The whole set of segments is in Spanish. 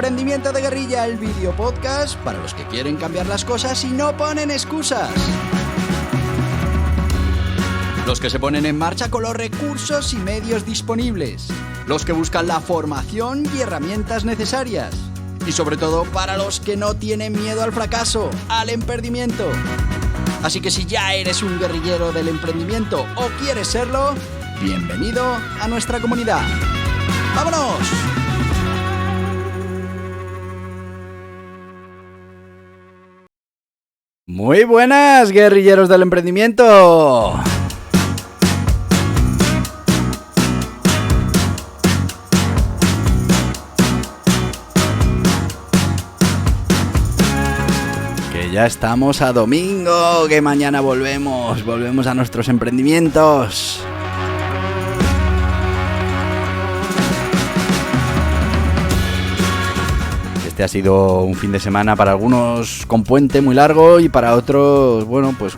Emprendimiento de Guerrilla, el video podcast para los que quieren cambiar las cosas y no ponen excusas. Los que se ponen en marcha con los recursos y medios disponibles. Los que buscan la formación y herramientas necesarias. Y sobre todo para los que no tienen miedo al fracaso, al emprendimiento. Así que si ya eres un guerrillero del emprendimiento o quieres serlo, bienvenido a nuestra comunidad. ¡Vámonos! Muy buenas, guerrilleros del emprendimiento. Que ya estamos a domingo, que mañana volvemos a nuestros emprendimientos. Este ha sido un fin de semana para algunos con puente muy largo y para otros, bueno, pues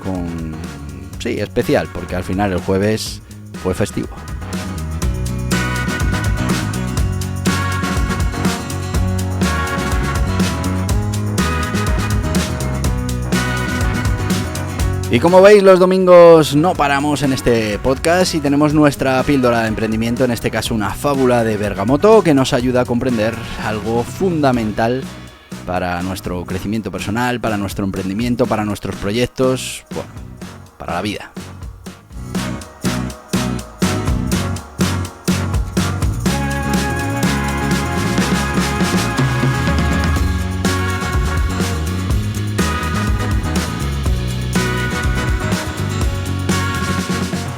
especial, porque al final el jueves fue festivo. Y como veis, los domingos no paramos en este podcast y tenemos nuestra píldora de emprendimiento, en este caso una fábula de Bergamoto que nos ayuda a comprender algo fundamental para nuestro crecimiento personal, para nuestro emprendimiento, para nuestros proyectos, bueno, para la vida.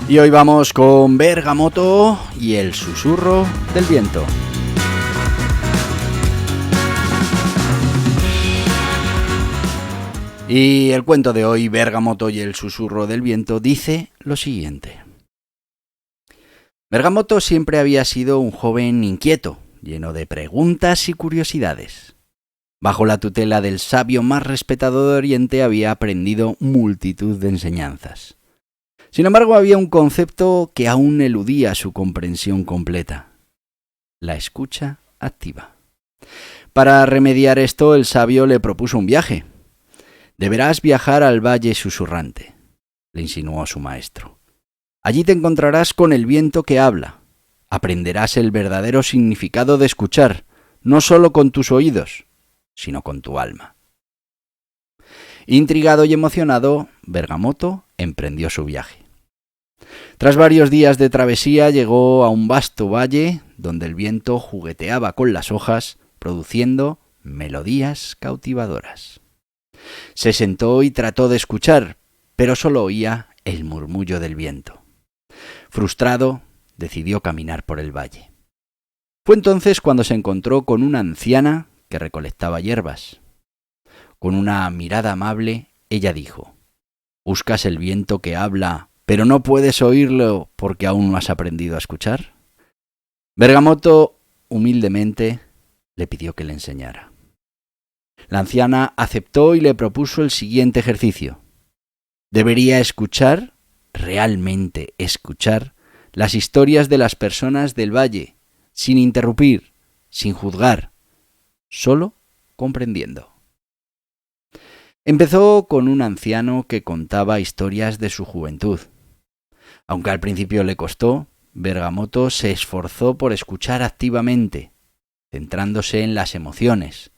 Y hoy vamos con Bergamoto y el susurro del viento. Y el cuento de hoy, Bergamoto y el susurro del viento, dice lo siguiente. Bergamoto siempre había sido un joven inquieto, lleno de preguntas y curiosidades. Bajo la tutela del sabio más respetado de Oriente había aprendido multitud de enseñanzas. Sin embargo, había un concepto que aún eludía su comprensión completa: la escucha activa. Para remediar esto, el sabio le propuso un viaje. «Deberás viajar al Valle Susurrante», le insinuó su maestro. «Allí te encontrarás con el viento que habla. Aprenderás el verdadero significado de escuchar, no solo con tus oídos, sino con tu alma». Intrigado y emocionado, Bergamoto emprendió su viaje. Tras varios días de travesía llegó a un vasto valle donde el viento jugueteaba con las hojas, produciendo melodías cautivadoras. Se sentó y trató de escuchar, pero solo oía el murmullo del viento. Frustrado, decidió caminar por el valle. Fue entonces cuando se encontró con una anciana que recolectaba hierbas. Con una mirada amable, ella dijo: «¿Buscas el viento que habla, pero no puedes oírlo porque aún no has aprendido a escuchar?» Bergamoto, humildemente, le pidió que le enseñara. La anciana aceptó y le propuso el siguiente ejercicio. Debería escuchar, realmente escuchar, las historias de las personas del valle, sin interrumpir, sin juzgar, solo comprendiendo. Empezó con un anciano que contaba historias de su juventud. Aunque al principio le costó, Bergamoto se esforzó por escuchar activamente, centrándose en las emociones,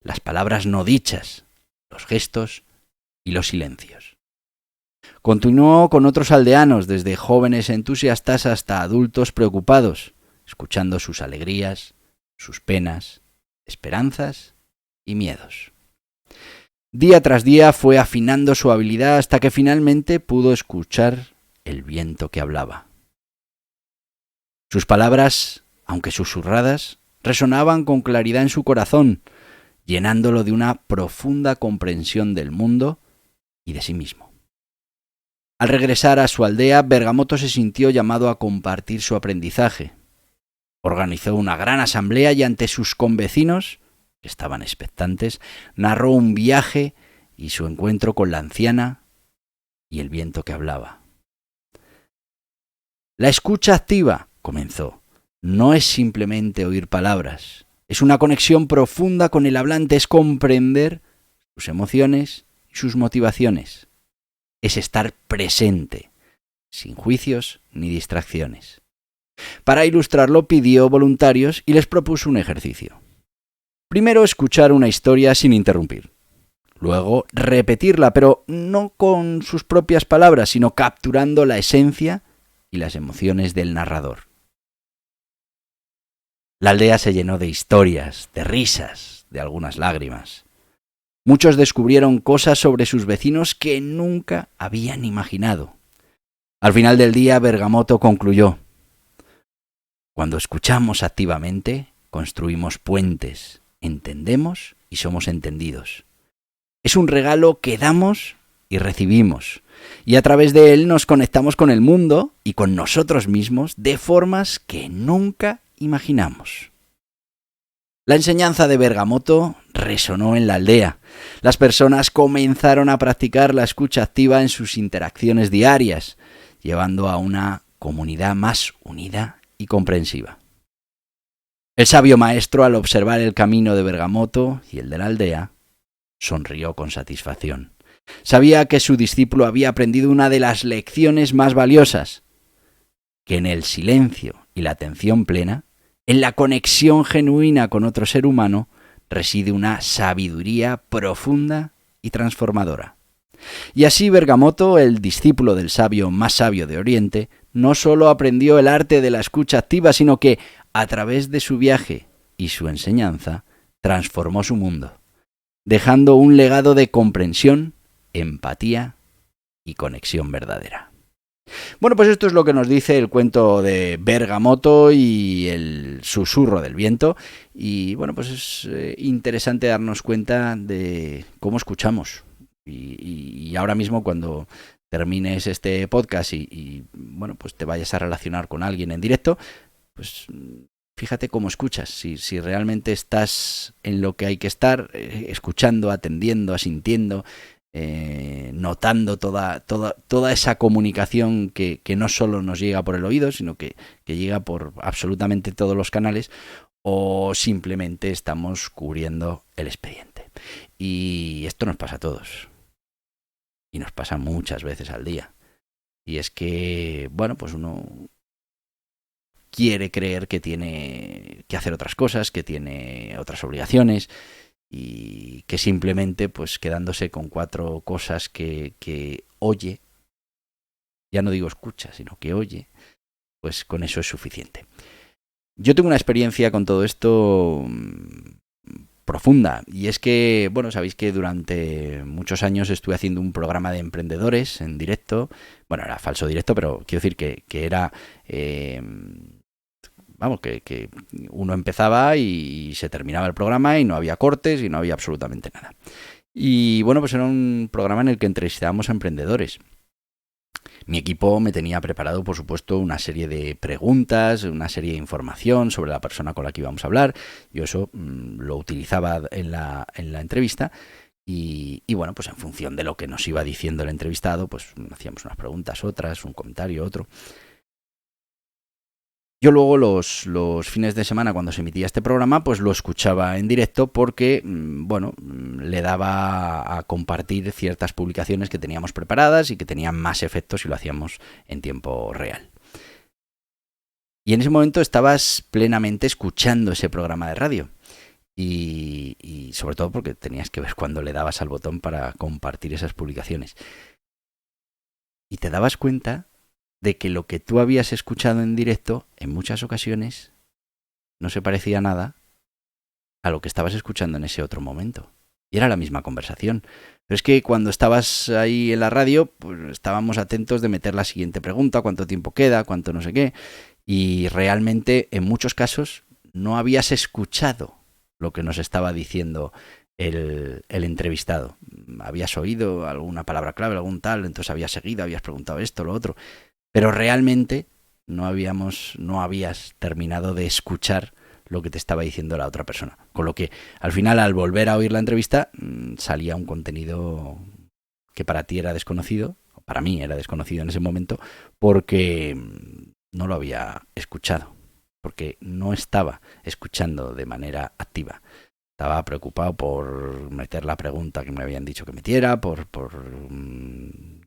las palabras no dichas, los gestos y los silencios. Continuó con otros aldeanos, desde jóvenes entusiastas hasta adultos preocupados, escuchando sus alegrías, sus penas, esperanzas y miedos. Día tras día fue afinando su habilidad hasta que finalmente pudo escuchar el viento que hablaba. Sus palabras, aunque susurradas, resonaban con claridad en su corazón, llenándolo de una profunda comprensión del mundo y de sí mismo. Al regresar a su aldea, Bergamoto se sintió llamado a compartir su aprendizaje. Organizó una gran asamblea y ante sus convecinos, que estaban expectantes, narró un viaje y su encuentro con la anciana y el viento que hablaba. «La escucha activa», comenzó, «no es simplemente oír palabras, Es una conexión profunda con el hablante, es comprender sus emociones y sus motivaciones. Es estar presente, sin juicios ni distracciones. Para ilustrarlo pidió voluntarios y les propuso un ejercicio. Primero, escuchar una historia sin interrumpir. Luego, repetirla, pero no con sus propias palabras, sino capturando la esencia y las emociones del narrador. La aldea se llenó de historias, de risas, de algunas lágrimas. Muchos descubrieron cosas sobre sus vecinos que nunca habían imaginado. Al final del día, Bergamoto concluyó: cuando escuchamos activamente, construimos puentes, entendemos y somos entendidos. Es un regalo que damos y recibimos, y a través de él nos conectamos con el mundo y con nosotros mismos de formas que nunca imaginamos. La enseñanza de Bergamoto resonó en la aldea. Las personas comenzaron a practicar la escucha activa en sus interacciones diarias, llevando a una comunidad más unida y comprensiva. El sabio maestro, al observar el camino de Bergamoto y el de la aldea, sonrió con satisfacción. Sabía que su discípulo había aprendido una de las lecciones más valiosas, que en el silencio y la atención plena, en la conexión genuina con otro ser humano, reside una sabiduría profunda y transformadora. Y así Bergamoto, el discípulo del sabio más sabio de Oriente, no solo aprendió el arte de la escucha activa, sino que, a través de su viaje y su enseñanza, transformó su mundo, dejando un legado de comprensión, empatía y conexión verdadera. Bueno, pues esto es lo que nos dice el cuento de Bergamoto y el susurro del viento. Y bueno, pues es interesante darnos cuenta de cómo escuchamos. Y ahora mismo, cuando termines este podcast y bueno, pues te vayas a relacionar con alguien en directo, pues fíjate cómo escuchas, si realmente estás en lo que hay que estar, escuchando, atendiendo, asintiendo, notando toda esa comunicación que no solo nos llega por el oído, sino que llega por absolutamente todos los canales, o simplemente estamos cubriendo el expediente. Y esto nos pasa a todos. Y nos pasa muchas veces al día. Y es que, bueno, pues uno quiere creer que tiene que hacer otras cosas, que tiene otras obligaciones, y que simplemente, pues quedándose con 4 cosas que oye, ya no digo escucha, sino que oye, pues con eso es suficiente. Yo tengo una experiencia con todo esto profunda, y es que, bueno, sabéis que durante muchos años estuve haciendo un programa de emprendedores en directo. Bueno, era falso directo, pero quiero decir que era... vamos, que uno empezaba y se terminaba el programa y no había cortes y no había absolutamente nada. Y bueno, pues era un programa en el que entrevistábamos a emprendedores. Mi equipo me tenía preparado, por supuesto, una serie de preguntas, una serie de información sobre la persona con la que íbamos a hablar. Yo eso lo utilizaba en la entrevista. Y bueno, pues en función de lo que nos iba diciendo el entrevistado, pues hacíamos unas preguntas, otras, un comentario, otro. Yo luego los fines de semana, cuando se emitía este programa, pues lo escuchaba en directo porque, bueno, le daba a compartir ciertas publicaciones que teníamos preparadas y que tenían más efecto si lo hacíamos en tiempo real. Y en ese momento estabas plenamente escuchando ese programa de radio. Y sobre todo porque tenías que ver cuando le dabas al botón para compartir esas publicaciones. Y te dabas cuenta de que lo que tú habías escuchado en directo, en muchas ocasiones, no se parecía nada a lo que estabas escuchando en ese otro momento. Y era la misma conversación. Pero es que cuando estabas ahí en la radio, pues estábamos atentos de meter la siguiente pregunta: cuánto tiempo queda, cuánto no sé qué. Y realmente, en muchos casos, no habías escuchado lo que nos estaba diciendo el entrevistado. Habías oído alguna palabra clave, algún tal, entonces habías seguido, habías preguntado esto, lo otro. Pero realmente no habías terminado de escuchar lo que te estaba diciendo la otra persona. Con lo que al final, al volver a oír la entrevista, salía un contenido que para ti era desconocido, o para mí era desconocido en ese momento, porque no lo había escuchado. porque no estaba escuchando de manera activa. Estaba preocupado por meter la pregunta que me habían dicho que metiera, por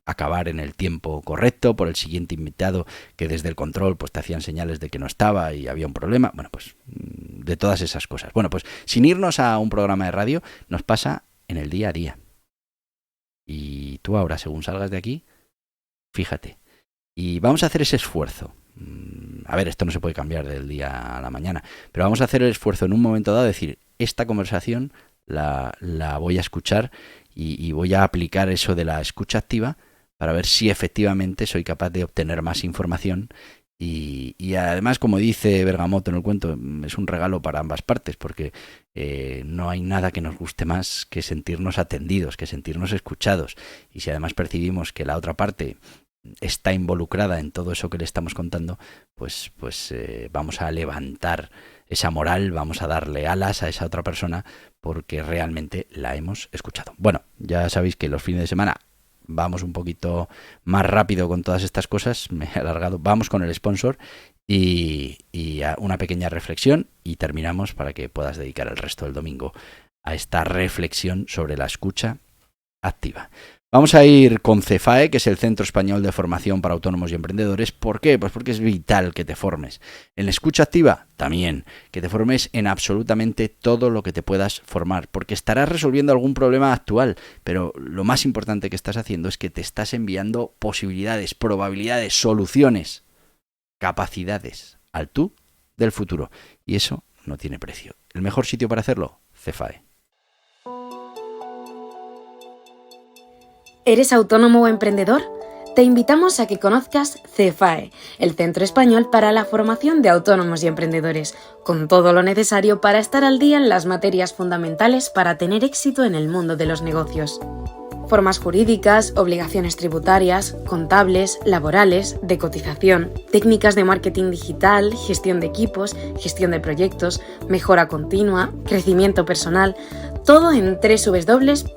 acabar en el tiempo correcto, por el siguiente invitado que desde el control pues te hacían señales de que no estaba y había un problema. Bueno, pues de todas esas cosas. Bueno, pues sin irnos a un programa de radio, nos pasa en el día a día. Y tú ahora, según salgas de aquí, fíjate. Y vamos a hacer ese esfuerzo. A ver, esto no se puede cambiar del día a la mañana, pero vamos a hacer el esfuerzo en un momento dado de decir, esta conversación la voy a escuchar y voy a aplicar eso de la escucha activa para ver si efectivamente soy capaz de obtener más información y además, como dice Bergamoto en el cuento, es un regalo para ambas partes, porque no hay nada que nos guste más que sentirnos atendidos, que sentirnos escuchados, y si además percibimos que la otra parte está involucrada en todo eso que le estamos contando, pues vamos a levantar esa moral, vamos a darle alas a esa otra persona porque realmente la hemos escuchado. Bueno, ya sabéis que los fines de semana vamos un poquito más rápido con todas estas cosas, me he alargado, vamos con el sponsor y una pequeña reflexión y terminamos para que puedas dedicar el resto del domingo a esta reflexión sobre la escucha activa. Vamos a ir con CEFAE, que es el Centro Español de Formación para Autónomos y Emprendedores. ¿Por qué? Pues porque es vital que te formes. En la escucha activa, también. Que te formes en absolutamente todo lo que te puedas formar. Porque estarás resolviendo algún problema actual. Pero lo más importante que estás haciendo es que te estás enviando posibilidades, probabilidades, soluciones, capacidades al tú del futuro. Y eso no tiene precio. ¿El mejor sitio para hacerlo? CEFAE. ¿Eres autónomo o emprendedor? Te invitamos a que conozcas CEFAE, el Centro Español para la Formación de Autónomos y Emprendedores, con todo lo necesario para estar al día en las materias fundamentales para tener éxito en el mundo de los negocios. Formas jurídicas, obligaciones tributarias, contables, laborales, de cotización, técnicas de marketing digital, gestión de equipos, gestión de proyectos, mejora continua, crecimiento personal, todo en www.cefae.es.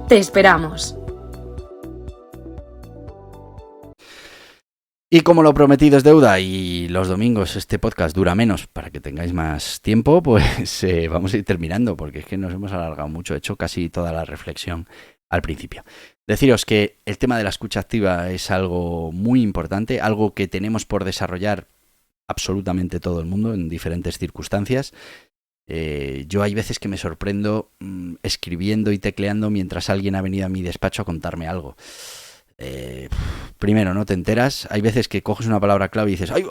¡Te esperamos! Y como lo prometido es deuda y los domingos este podcast dura menos para que tengáis más tiempo, pues vamos a ir terminando porque es que nos hemos alargado mucho. He hecho casi toda la reflexión al principio. Deciros que el tema de la escucha activa es algo muy importante, algo que tenemos por desarrollar absolutamente todo el mundo en diferentes circunstancias. Yo hay veces que me sorprendo escribiendo y tecleando mientras alguien ha venido a mi despacho a contarme algo. Primero, no te enteras. Hay veces que coges una palabra clave y dices, ¡ay,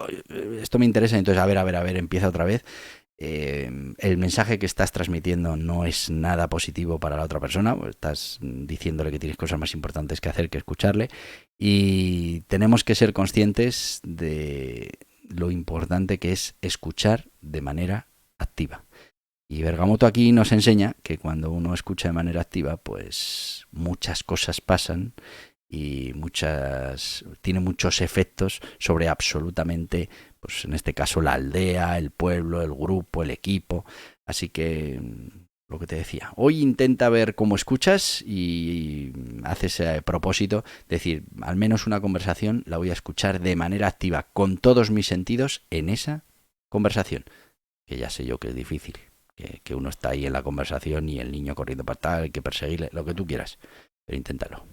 esto me interesa! Entonces, a ver, empieza otra vez. El mensaje que estás transmitiendo no es nada positivo para la otra persona. Estás diciéndole que tienes cosas más importantes que hacer que escucharle. Y tenemos que ser conscientes de lo importante que es escuchar de manera activa. Y Bergamoto aquí nos enseña que cuando uno escucha de manera activa, pues muchas cosas pasan y tiene muchos efectos sobre absolutamente, pues en este caso la aldea, el pueblo, el grupo, el equipo. Así que lo que te decía, hoy intenta ver cómo escuchas y haz ese propósito, decir, al menos una conversación la voy a escuchar de manera activa, con todos mis sentidos en esa conversación, que ya sé yo que es difícil. Que uno está ahí en la conversación y el niño corriendo para tal, hay que perseguirle, lo que tú quieras, pero inténtalo.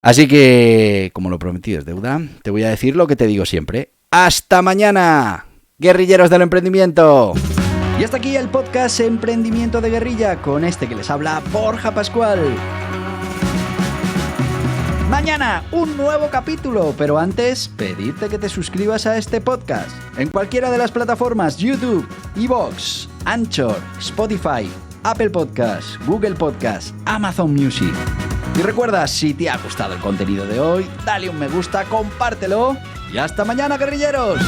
Así que, como lo prometido es deuda, te voy a decir lo que te digo siempre. ¡Hasta mañana, guerrilleros del emprendimiento! Y hasta aquí el podcast Emprendimiento de Guerrilla, con este que les habla Borja Pascual. Mañana un nuevo capítulo, pero antes pedirte que te suscribas a este podcast en cualquiera de las plataformas YouTube, iVoox, Anchor, Spotify, Apple Podcasts, Google Podcasts, Amazon Music. Y recuerda, si te ha gustado el contenido de hoy, dale un me gusta, compártelo y hasta mañana, guerrilleros.